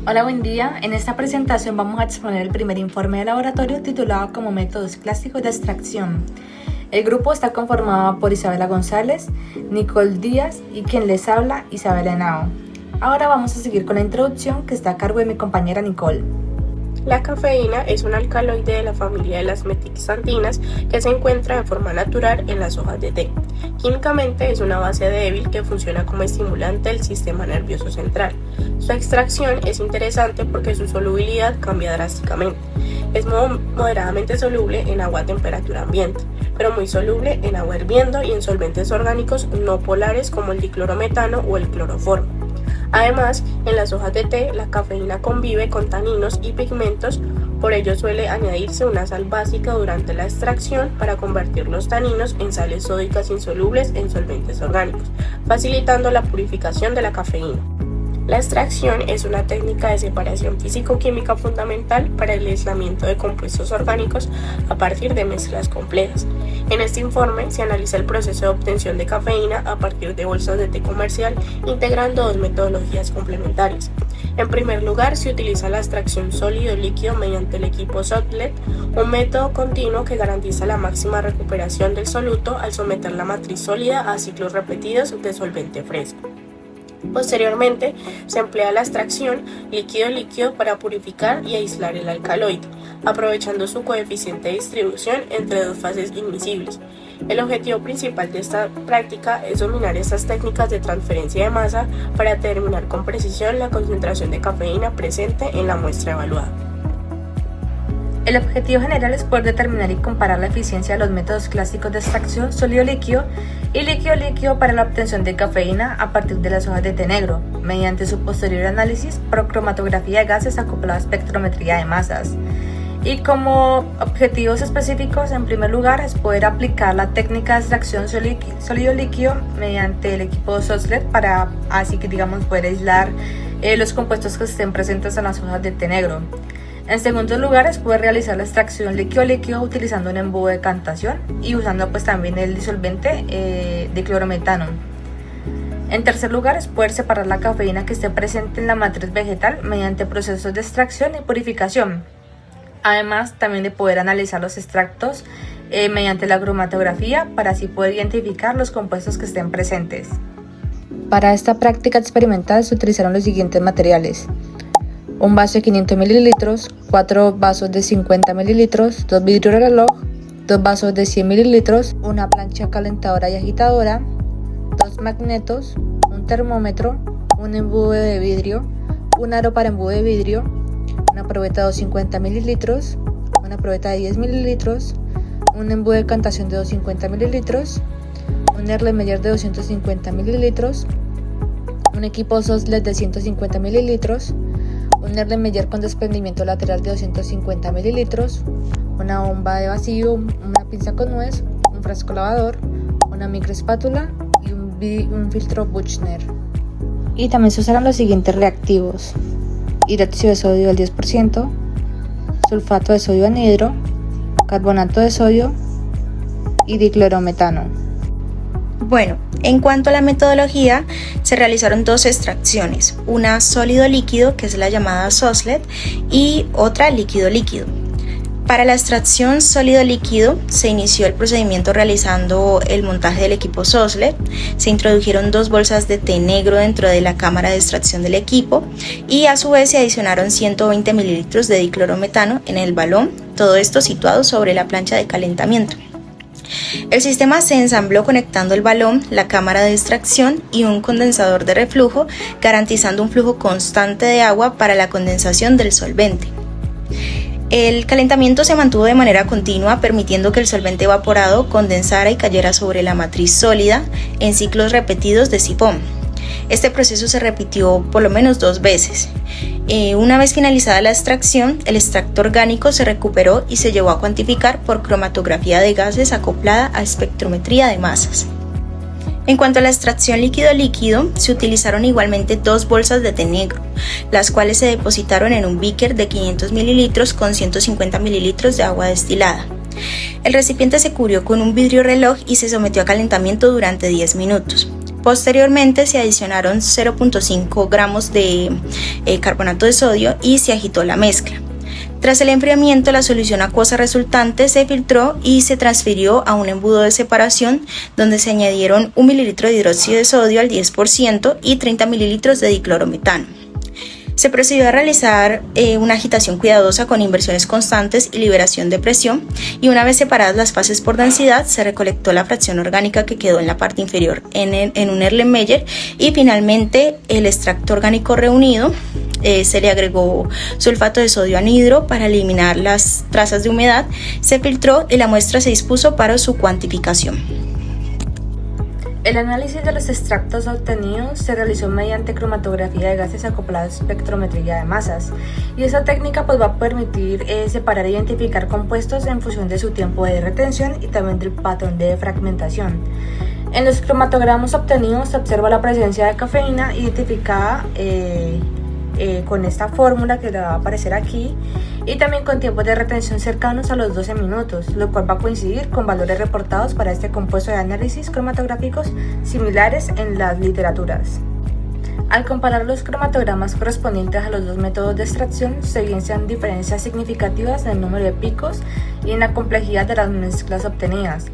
Hola, buen día. En esta presentación vamos a exponer el primer informe de laboratorio titulado como métodos clásicos de extracción. El grupo está conformado por Isabela González, Nicole Díaz y quien les habla, Isabela Henao. Ahora vamos a seguir con la introducción que está a cargo de mi compañera Nicole. La cafeína es un alcaloide de la familia de las metilxantinas que se encuentra de forma natural en las hojas de té. Químicamente es una base débil que funciona como estimulante del sistema nervioso central. Su extracción es interesante porque su solubilidad cambia drásticamente. Es moderadamente soluble en agua a temperatura ambiente, pero muy soluble en agua hirviendo y en solventes orgánicos no polares como el diclorometano o el cloroformo. Además, en las hojas de té, la cafeína convive con taninos y pigmentos, por ello suele añadirse una sal básica durante la extracción para convertir los taninos en sales sódicas insolubles en solventes orgánicos, facilitando la purificación de la cafeína. La extracción es una técnica de separación físico-química fundamental para el aislamiento de compuestos orgánicos a partir de mezclas complejas. En este informe se analiza el proceso de obtención de cafeína a partir de bolsas de té comercial, integrando dos metodologías complementarias. En primer lugar, se utiliza la extracción sólido-líquido mediante el equipo Sotlet, un método continuo que garantiza la máxima recuperación del soluto al someter la matriz sólida a ciclos repetidos de solvente fresco. Posteriormente, se emplea la extracción líquido-líquido para purificar y aislar el alcaloide, aprovechando su coeficiente de distribución entre dos fases invisibles. El objetivo principal de esta práctica es dominar estas técnicas de transferencia de masa para determinar con precisión la concentración de cafeína presente en la muestra evaluada. El objetivo general es poder determinar y comparar la eficiencia de los métodos clásicos de extracción sólido-líquido y líquido-líquido para la obtención de cafeína a partir de las hojas de té negro, mediante su posterior análisis por cromatografía de gases acoplado a espectrometría de masas. Y como objetivos específicos, en primer lugar, es poder aplicar la técnica de extracción sólido-líquido mediante el equipo Soslet para así que poder aislar los compuestos que estén presentes en las hojas de té negro. En segundo lugar, es poder realizar la extracción líquido-líquido utilizando un embudo de decantación y usando también el disolvente de clorometano. En tercer lugar, es poder separar la cafeína que esté presente en la matriz vegetal mediante procesos de extracción y purificación. Además, también de poder analizar los extractos mediante la cromatografía para así poder identificar los compuestos que estén presentes. Para esta práctica experimental se utilizaron los siguientes materiales: un vaso de 500 ml, 4 vasos de 50 ml, 2 vidrios reloj, 2 vasos de 100 ml, una plancha calentadora y agitadora, 2 magnetos, un termómetro, un embudo de vidrio, un aro para embudo de vidrio, una probeta de 250 ml, una probeta de 10 ml, un embudo de decantación de 250 ml, un Erlenmeyer de 250 ml, un equipo Soslet de 150 ml, un Erlenmeyer con desprendimiento lateral de 250 ml, una bomba de vacío, una pinza con nuez, un frasco lavador, una microespátula y un filtro Buchner. Y también se usaron los siguientes reactivos: hidróxido de sodio al 10%, sulfato de sodio anhidro, carbonato de sodio y diclorometano. Bueno, en cuanto a la metodología, se realizaron dos extracciones, una sólido-líquido, que es la llamada Soslet, y otra líquido-líquido. Para la extracción sólido-líquido se inició el procedimiento realizando el montaje del equipo Soslet. Se introdujeron 2 bolsas de té negro dentro de la cámara de extracción del equipo y a su vez se adicionaron 120 ml de diclorometano en el balón, todo esto situado sobre la plancha de calentamiento. El sistema se ensambló conectando el balón, la cámara de extracción y un condensador de reflujo, garantizando un flujo constante de agua para la condensación del solvente. El calentamiento se mantuvo de manera continua, permitiendo que el solvente evaporado condensara y cayera sobre la matriz sólida en ciclos repetidos de sifón. Este proceso se repitió por lo menos 2 veces. Una vez finalizada la extracción, el extracto orgánico se recuperó y se llevó a cuantificar por cromatografía de gases acoplada a espectrometría de masas. En cuanto a la extracción líquido-líquido, se utilizaron igualmente 2 bolsas de té negro, las cuales se depositaron en un beaker de 500 ml con 150 ml de agua destilada. El recipiente se cubrió con un vidrio reloj y se sometió a calentamiento durante 10 minutos. Posteriormente se adicionaron 0.5 gramos de carbonato de sodio y se agitó la mezcla. Tras el enfriamiento, la solución acuosa resultante se filtró y se transfirió a un embudo de separación donde se añadieron 1 mililitro de hidróxido de sodio al 10% y 30 mililitros de diclorometano. Se procedió a realizar una agitación cuidadosa con inversiones constantes y liberación de presión, y una vez separadas las fases por densidad se recolectó la fracción orgánica que quedó en la parte inferior en un Erlenmeyer, y finalmente el extracto orgánico reunido se le agregó sulfato de sodio anhidro para eliminar las trazas de humedad, se filtró y la muestra se dispuso para su cuantificación. El análisis de los extractos obtenidos se realizó mediante cromatografía de gases acoplada a espectrometría de masas, y esa técnica va a permitir separar e identificar compuestos en función de su tiempo de retención y también del patrón de fragmentación. En los cromatogramas obtenidos se observa la presencia de cafeína identificada con esta fórmula que le va a aparecer aquí, y también con tiempos de retención cercanos a los 12 minutos, lo cual va a coincidir con valores reportados para este compuesto de análisis cromatográficos similares en las literaturas. Al comparar los cromatogramas correspondientes a los dos métodos de extracción, se evidencian diferencias significativas en el número de picos y en la complejidad de las mezclas obtenidas.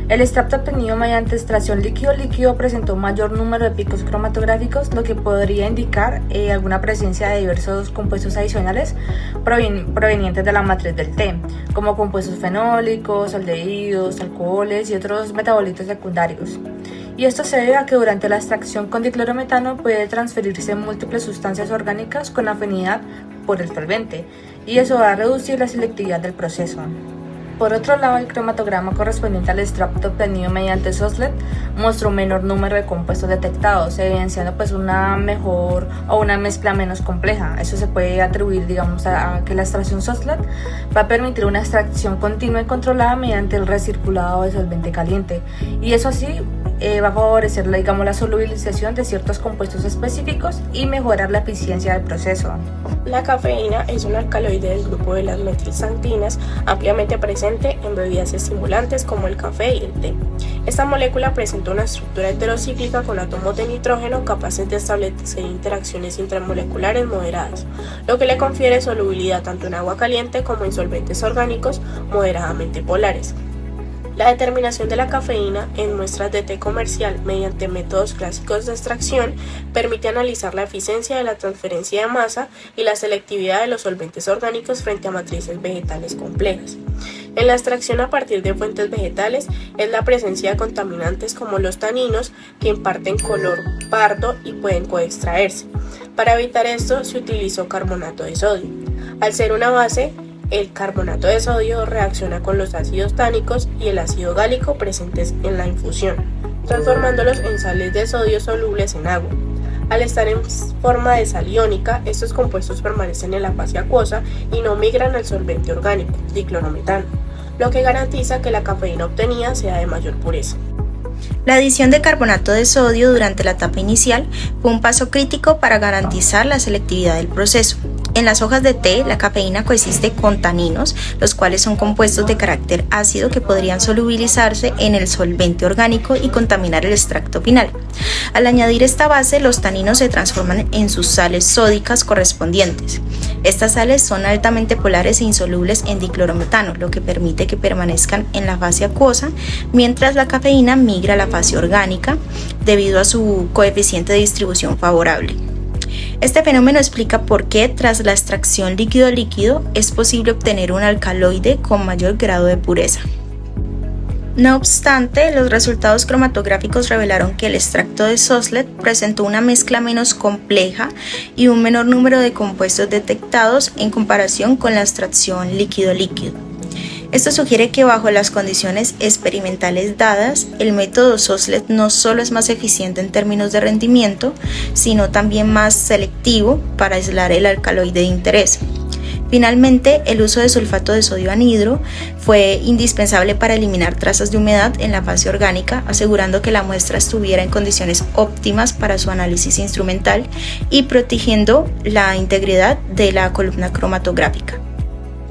El extracto obtenido mediante extracción líquido-líquido presentó un mayor número de picos cromatográficos, lo que podría indicar alguna presencia de diversos compuestos adicionales provenientes de la matriz del té, como compuestos fenólicos, aldehídos, alcoholes y otros metabolitos secundarios. Y esto se debe a que durante la extracción con diclorometano puede transferirse múltiples sustancias orgánicas con afinidad por el solvente, y eso va a reducir la selectividad del proceso. Por otro lado, el cromatograma correspondiente al extracto obtenido mediante Soslet mostró un menor número de compuestos detectados, evidenciando una mejor o una mezcla menos compleja. Eso se puede atribuir, a que la extracción Soslet va a permitir una extracción continua y controlada mediante el recirculado de solvente caliente, y eso así va a favorecer la solubilización de ciertos compuestos específicos y mejorar la eficiencia del proceso. La cafeína es un alcaloide del grupo de las metilxantinas, ampliamente presente en bebidas estimulantes como el café y el té. Esta molécula presenta una estructura heterocíclica con átomos de nitrógeno capaces de establecer interacciones intramoleculares moderadas, lo que le confiere solubilidad tanto en agua caliente como en solventes orgánicos moderadamente polares. La determinación de la cafeína en muestras de té comercial mediante métodos clásicos de extracción permite analizar la eficiencia de la transferencia de masa y la selectividad de los solventes orgánicos frente a matrices vegetales complejas. En la extracción a partir de fuentes vegetales es la presencia de contaminantes como los taninos, que imparten color pardo y pueden coextraerse. Para evitar esto se utilizó carbonato de sodio. Al ser una base, el carbonato de sodio reacciona con los ácidos tánicos y el ácido gálico presentes en la infusión, transformándolos en sales de sodio solubles en agua. Al estar en forma de sal iónica, estos compuestos permanecen en la fase acuosa y no migran al solvente orgánico, diclorometano, lo que garantiza que la cafeína obtenida sea de mayor pureza. La adición de carbonato de sodio durante la etapa inicial fue un paso crítico para garantizar la selectividad del proceso. En las hojas de té, la cafeína coexiste con taninos, los cuales son compuestos de carácter ácido que podrían solubilizarse en el solvente orgánico y contaminar el extracto final. Al añadir esta base, los taninos se transforman en sus sales sódicas correspondientes. Estas sales son altamente polares e insolubles en diclorometano, lo que permite que permanezcan en la fase acuosa, mientras la cafeína migra a la fase orgánica debido a su coeficiente de distribución favorable. Este fenómeno explica por qué tras la extracción líquido-líquido es posible obtener un alcaloide con mayor grado de pureza. No obstante, los resultados cromatográficos revelaron que el extracto de Soslet presentó una mezcla menos compleja y un menor número de compuestos detectados en comparación con la extracción líquido-líquido. Esto sugiere que bajo las condiciones experimentales dadas, el método Soslet no solo es más eficiente en términos de rendimiento, sino también más selectivo para aislar el alcaloide de interés. Finalmente, el uso de sulfato de sodio anhidro fue indispensable para eliminar trazas de humedad en la fase orgánica, asegurando que la muestra estuviera en condiciones óptimas para su análisis instrumental y protegiendo la integridad de la columna cromatográfica.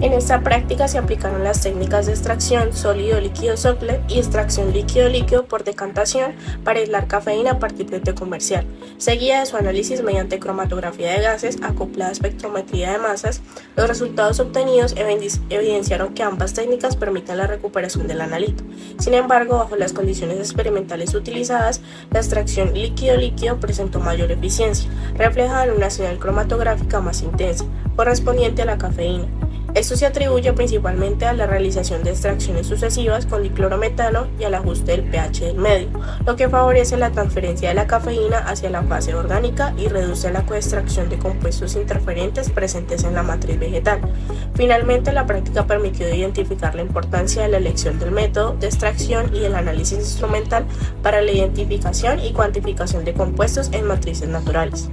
En esta práctica se aplicaron las técnicas de extracción sólido-líquido Soxhlet y extracción líquido-líquido por decantación para aislar cafeína a partir de té comercial, seguida de su análisis mediante cromatografía de gases acoplada a espectrometría de masas. Los resultados obtenidos evidenciaron que ambas técnicas permiten la recuperación del analito. Sin embargo, bajo las condiciones experimentales utilizadas, la extracción líquido-líquido presentó mayor eficiencia, reflejada en una señal cromatográfica más intensa, correspondiente a la cafeína. Esto se atribuye principalmente a la realización de extracciones sucesivas con diclorometano y al ajuste del pH del medio, lo que favorece la transferencia de la cafeína hacia la fase orgánica y reduce la coextracción de compuestos interferentes presentes en la matriz vegetal. Finalmente, la práctica permitió identificar la importancia de la elección del método de extracción y el análisis instrumental para la identificación y cuantificación de compuestos en matrices naturales.